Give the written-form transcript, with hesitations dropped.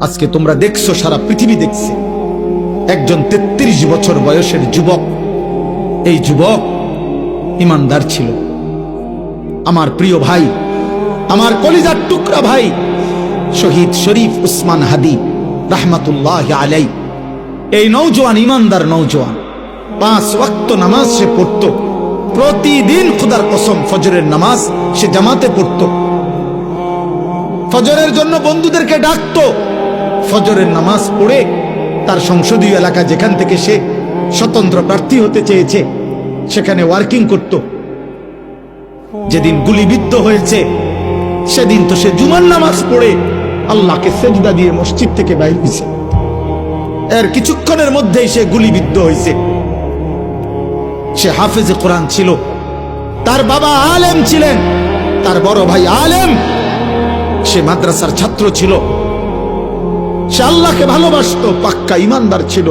আজকে তোমরা দেখছো, সারা পৃথিবী দেখছে, একজন 33 বছর বয়সের যুবক, এই যুবক ইমানদার ছিল। আমার প্রিয় ভাই, আমার কলিজার টুকরা ভাই, শহীদ শরীফ উসমান হাদি রাহমাতুল্লাহ আলাই, এই নওজোয়ান ইমানদার নওজোয়ান 5 ওয়াক্ত নামাজ সে পড়ত প্রতিদিন। খোদার কসম, ফজরের নামাজ সে জামাতে পড়ত, ফজরের জন্য বন্ধুদেরকে ডাকতো, ফজরের নামাজ পড়ে তার সংসদীয় এলাকা যেখান থেকে সে স্বতন্ত্র প্রার্থী হতে চেয়েছে সেখানে ওয়ার্কিং করত। যেদিন গুলিবিদ্ধ হয়েছে সেদিন তো সে জুমার নামাজ পড়ে আল্লাহকে সেজদা দিয়ে মসজিদ থেকে বাইর হয়েছে। এর কিছুক্ষণের মধ্যেই সে গুলিবিদ্ধ হয়েছে। সে হাফেজে কোরআন ছিল, তার বাবা আলেম ছিলেন, তার বড় ভাই আলেম, সে মাদ্রাসার ছাত্র ছিল, সে আল্লাহকে ভালোবাসতো, পাক্কা ইমানদার ছিল।